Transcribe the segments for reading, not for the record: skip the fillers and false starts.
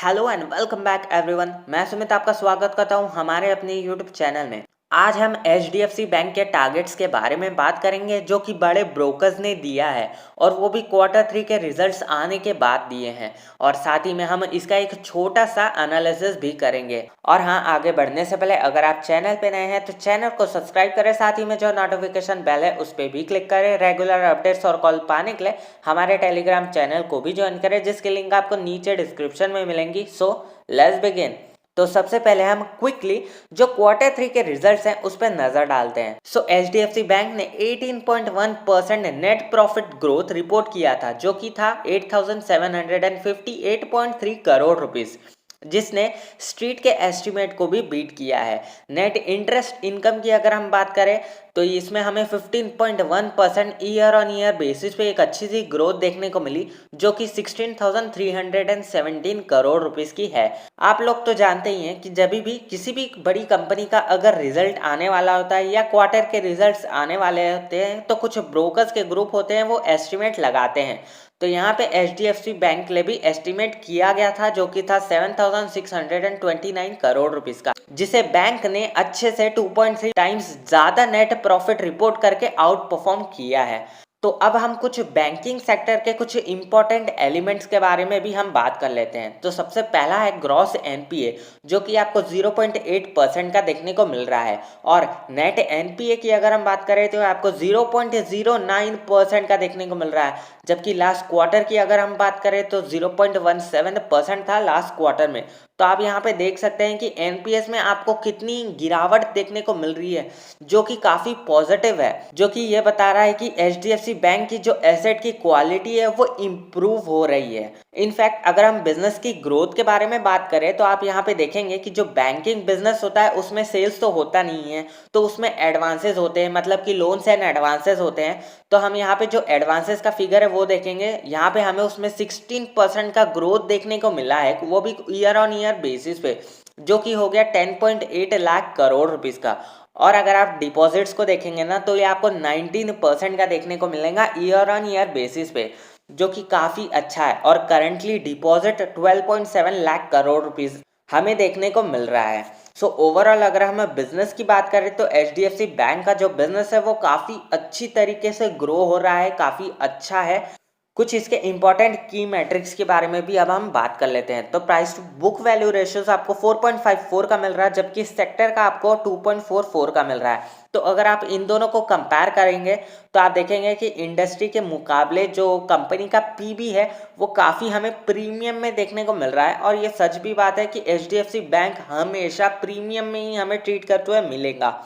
Hello and welcome back everyone. मैं सुमित आपका स्वागत करता हूं हमारे अपने यूट्यूब चैनल में। आज हम एचडीएफसी बैंक के टारगेट्स के बारे में बात करेंगे जो कि बड़े ब्रोकर्स ने दिया है और वो भी क्वार्टर 3 के रिजल्ट्स आने के बाद दिए हैं। और साथ ही में हम इसका एक छोटा सा एनालिसिस भी करेंगे। और हाँ, आगे बढ़ने से पहले अगर आप चैनल पे नए हैं तो चैनल को सब्सक्राइब करें, साथ ही में जो नोटिफिकेशन बेल है उस पर भी क्लिक करें। रेगुलर अपडेट्स और कॉल पाने के लिए हमारे टेलीग्राम चैनल को भी ज्वाइन करें, जिसकी लिंक आपको नीचे डिस्क्रिप्शन में मिलेंगी। So let's begin. तो सबसे पहले हम क्विकली जो क्वार्टर 3 के रिजल्ट्स हैं उस पर नजर डालते हैं। सो एचडीएफसी बैंक ने 18.1% नेट प्रॉफिट ग्रोथ रिपोर्ट किया था, जो कि था 8758.3 करोड़ रुपीस, जिसने स्ट्रीट के एस्टिमेट को भी बीट किया है। नेट इंटरेस्ट इनकम की अगर हम बात करें तो इसमें हमें 15.1% ईयर ऑन ईयर बेसिस पे एक अच्छी सी ग्रोथ देखने को मिली, जो कि 16,317 करोड़ रुपीस की है। आप लोग तो जानते ही हैं कि जब भी किसी भी बड़ी कंपनी का अगर रिजल्ट आने वाला होता है या क्वार्टर के रिजल्ट्स आने वाले होते हैं तो कुछ ब्रोकर्स के ग्रुप होते हैं, वो एस्टिमेट लगाते हैं। तो यहाँ पे एचडीएफसी बैंक के लिए भी एस्टिमेट किया गया था, जो कि था 7,629 करोड़ रुपीस का, जिसे बैंक ने अच्छे से 2.3 टाइम्स ज्यादा नेट प्रॉफिट रिपोर्ट करके आउट परफॉर्म किया है। तो अब हम कुछ बैंकिंग सेक्टर के कुछ इंपॉर्टेंट एलिमेंट्स के बारे में भी हम बात कर लेते हैं। तो सबसे पहला है ग्रॉस एनपीए, जो कि आपको 0.8% का देखने को मिल रहा है। और नेट एनपीए की अगर हम बात करें तो आपको 0.09% का देखने को मिल रहा है, जबकि लास्ट क्वार्टर की अगर हम बात करें तो 0.17% था लास्ट क्वार्टर में। तो आप यहाँ पे देख सकते हैं कि एनपीएस में आपको कितनी गिरावट देखने को मिल रही है, जो कि काफी पॉजिटिव है, जो कि ये बता रहा है कि एचडीएफसी बैंक की जो एसेट की क्वालिटी है वो इम्प्रूव हो रही है। इनफैक्ट अगर हम बिजनेस की ग्रोथ के बारे में बात करें तो आप यहाँ पे देखेंगे कि जो बैंकिंग बिजनेस होता है उसमें सेल्स तो होता नहीं है, तो उसमें एडवांसेस होते हैं, मतलब कि लोन्स एंड एडवांसेस होते हैं। तो हम यहाँ पे जो एडवांसेस का फिगर है वो देखेंगे, यहाँ पे हमें उसमें 16% का ग्रोथ देखने को मिला है, वो भी ईयर ऑन ईयर बेसिस पे, जो कि हो गया 10.8 लाख करोड़ रुपीस का। और अगर आप डिपॉजिट्स को देखेंगे ना तो ये आपको 19% का देखने को मिलेगा ईयर ऑन ईयर बेसिस पे, जो कि काफ़ी अच्छा है। और currently deposit 12.7 lakh crore rupees हमें देखने को मिल रहा है। सो ओवरऑल अगर हम बिजनेस की बात करें तो एचडीएफसी बैंक का जो बिजनेस है वो काफ़ी अच्छी तरीके से ग्रो हो रहा है, काफ़ी अच्छा है। कुछ इसके इंपॉर्टेंट की मैट्रिक्स के बारे में भी अब हम बात कर लेते हैं। तो price to book value ratios आपको 4.54 का मिल रहा है, जबकि सेक्टर का आपको 2.44 का मिल रहा है। तो अगर आप इन दोनों को कंपेयर करेंगे तो आप देखेंगे कि इंडस्ट्री के मुकाबले जो कंपनी का पीबी है वो काफ़ी हमें प्रीमियम में देखने को मिल रहा है। और ये सच भी बात है कि एचडीएफसी बैंक हमेशा प्रीमियम में ही हमें ट्रीट करते हुए मिलेगा।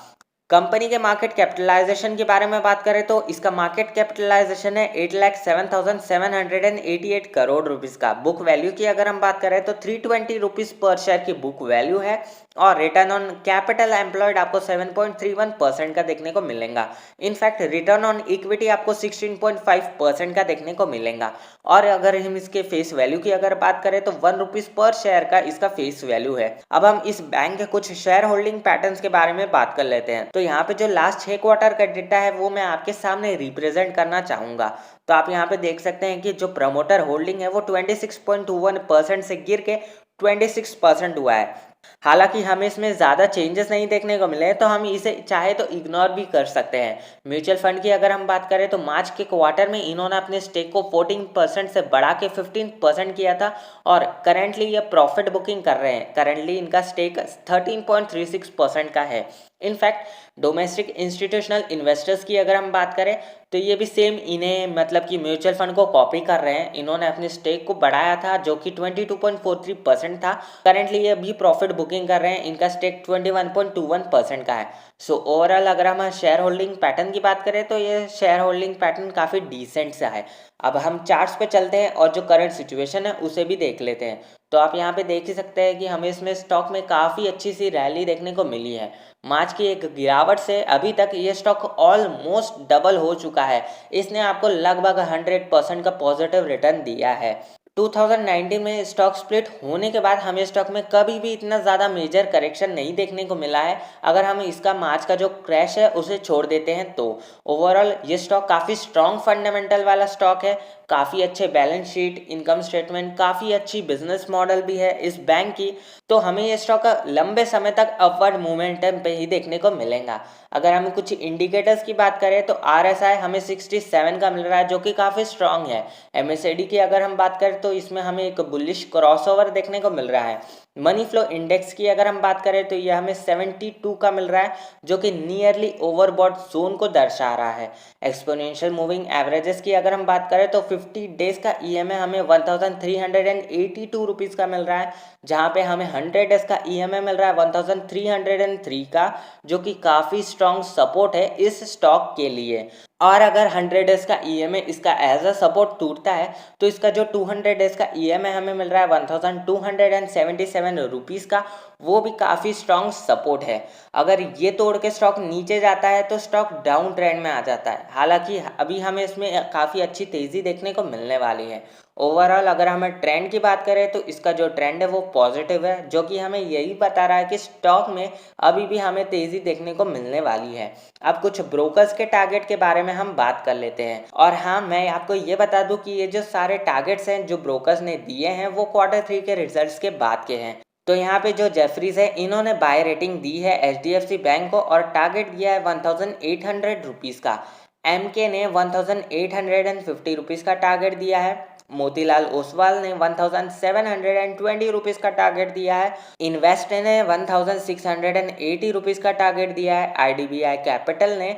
कंपनी के मार्केट कैपिटलाइजेशन के बारे में बात करें तो इसका मार्केट कैपिटलाइजेशन है 8,07,788 करोड़ रुपीस का। बुक वैल्यू की अगर हम बात करें तो 320 रुपीस पर शेयर की बुक वैल्यू है। और रिटर्न ऑन कैपिटल एम्प्लॉयड आपको 7.31% का देखने को मिलेगा। इनफैक्ट रिटर्न ऑन इक्विटी आपको 16.5% का देखने को मिलेगा। और अगर हम इसके फेस वैल्यू की अगर बात करें तो 1 रुपीस पर शेयर का इसका फेस वैल्यू है। अब हम इस बैंक के कुछ शेयर होल्डिंग पैटर्न्स के बारे में बात कर लेते हैं। तो यहाँ पे जो लास्ट 6 क्वार्टर का डेटा है वो मैं आपके सामने रिप्रेजेंट करना चाहूंगा। तो आप यहाँ पे देख सकते हैं कि जो प्रमोटर होल्डिंग है वो 26.21% से गिर के 26% हुआ है। हालांकि हमें इसमें ज़्यादा चेंजेस नहीं देखने को मिले, तो हम इसे चाहे तो इग्नोर भी कर सकते हैं। म्यूचुअल फंड की अगर हम बात करें तो मार्च के क्वार्टर में इन्होंने अपने स्टेक को 14% से बढ़ा के 15% किया था और करेंटली ये प्रॉफिट बुकिंग कर रहे हैं। करेंटली इनका स्टेक 13.36% का है। इनफैक्ट डोमेस्टिक इंस्टीट्यूशनल इन्वेस्टर्स की अगर हम बात करें तो ये भी सेम इन्हें, मतलब कि म्यूचुअल फंड को कॉपी कर रहे हैं। इन्होंने अपने स्टेक को बढ़ाया था जो कि 22.43% था। करेंटली ये भी प्रॉफिट बुकिंग कर रहे हैं, इनका स्टेक 21.21% का है। सो ओवरऑल अगर हम शेयर होल्डिंग पैटर्न की बात करें तो ये शेयर होल्डिंग पैटर्न काफ़ी डिसेंट सा है। अब हम चार्ट्स पे चलते हैं और जो करंट सिचुएशन है उसे भी देख लेते हैं। तो आप यहाँ पे देख ही सकते हैं कि हमें इसमें स्टॉक में काफ़ी अच्छी सी रैली देखने को मिली है। मार्च की एक गिरावट से अभी तक ये स्टॉक ऑलमोस्ट डबल हो चुका है। इसने आपको लगभग 100% का पॉजिटिव रिटर्न दिया है। 2019 में स्टॉक स्प्लिट होने के बाद हमें स्टॉक में कभी भी इतना ज़्यादा मेजर करेक्शन नहीं देखने को मिला है। अगर हम इसका मार्च का जो क्रैश है उसे छोड़ देते हैं तो ओवरऑल ये स्टॉक काफ़ी स्ट्रॉन्ग फंडामेंटल वाला स्टॉक है। काफ़ी अच्छे बैलेंस शीट, इनकम स्टेटमेंट, काफ़ी अच्छी बिजनेस मॉडल भी है इस बैंक की। तो हमें ये स्टॉक लंबे समय तक अपवर्ड मोमेंटम पे ही देखने को मिलेगा। अगर हम कुछ इंडिकेटर्स की बात करें तो RSI हमें 67 का मिल रहा है, जो कि काफ़ी स्ट्रांग है। MACD की अगर हम बात करें तो इसमें हमें एक बुलिश क्रॉसओवर देखने को मिल रहा है। मनी फ्लो इंडेक्स की अगर हम बात करें तो यह हमें 72 का मिल रहा है, जो कि नियरली ओवरबॉट जोन को दर्शा रहा है। एक्सपोनेंशियल मूविंग एवरेजेस की अगर हम बात करें तो 50 डेज का EMA हमें 1382 रुपीज़ का मिल रहा है, जहाँ पे हमें 100 डेज का EMA मिल रहा है 1303 का, जो कि काफ़ी स्ट्रॉन्ग सपोर्ट है इस स्टॉक के लिए। और अगर 100 डेज का EMA इसका एज अ सपोर्ट टूटता है तो इसका जो 200 डेज का EMA हमें मिल रहा है 1277 रुपीज़ का, वो भी काफ़ी स्ट्रॉन्ग सपोर्ट है। अगर ये तोड़ के स्टॉक नीचे जाता है तो स्टॉक डाउन ट्रेंड में आ जाता है। हालांकि अभी हमें इसमें काफ़ी अच्छी तेज़ी देखने को मिलने वाली है। ओवरऑल अगर हमें ट्रेंड की बात करें तो इसका जो ट्रेंड है वो पॉजिटिव है, जो कि हमें यही बता रहा है कि स्टॉक में अभी भी हमें तेज़ी देखने को मिलने वाली है। अब कुछ ब्रोकर्स के टारगेट के बारे में हम बात कर लेते हैं। और हाँ, मैं आपको ये बता दूं कि ये जो सारे टारगेट्स हैं जो ब्रोकर्स ने दिए हैं वो Q3 के रिजल्ट्स के बाद के हैं। तो यहाँ पे जो जेफरीज है इन्होंने बाय रेटिंग दी है HDFC बैंक को और टारगेट दिया है 1800 रुपीज़ का। MK ने 1850 रुपीज़ का टारगेट दिया है। मोतीलाल ओसवाल ने 1720 रुपीज़ का टारगेट दिया है। इन्वेस्ट ने 1680 रुपीज़ का टारगेट दिया है। IDBI कैपिटल ने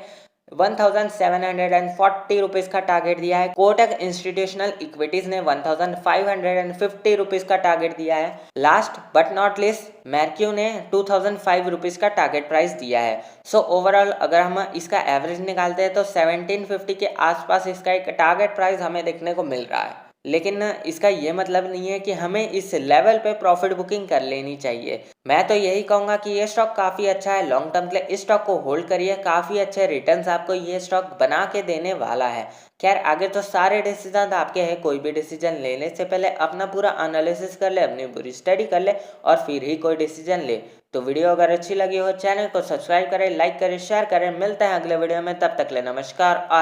1740 रुपीज़ का टारगेट दिया है। कोटक इंस्टीट्यूशनल इक्विटीज ने 1550 रुपीज़ का टारगेट दिया है। लास्ट बट नॉट लिस्ट मैर्क्यू ने 2005 रुपीज़ का टारगेट प्राइस दिया है। सो ओवरऑल अगर हम इसका एवरेज निकालते हैं तो 1750 के आसपास इसका एक टारगेट प्राइस हमें देखने को मिल रहा है। लेकिन इसका ये मतलब नहीं है कि हमें इस लेवल पे प्रॉफिट बुकिंग कर लेनी चाहिए। मैं तो यही कहूँगा कि ये स्टॉक काफ़ी अच्छा है, लॉन्ग टर्म के लिए इस स्टॉक को होल्ड करिए, काफ़ी अच्छे रिटर्न्स आपको ये स्टॉक बना के देने वाला है। खैर आगे तो सारे डिसीजन आपके हैं, कोई भी डिसीजन लेने से पहले अपना पूरा एनालिसिस कर ले, अपनी पूरी स्टडी कर ले और फिर ही कोई डिसीजन ले। तो वीडियो अगर अच्छी लगी हो चैनल को सब्सक्राइब करें, लाइक करें, शेयर करें। मिलते हैं अगले वीडियो में, तब तक ले नमस्कार और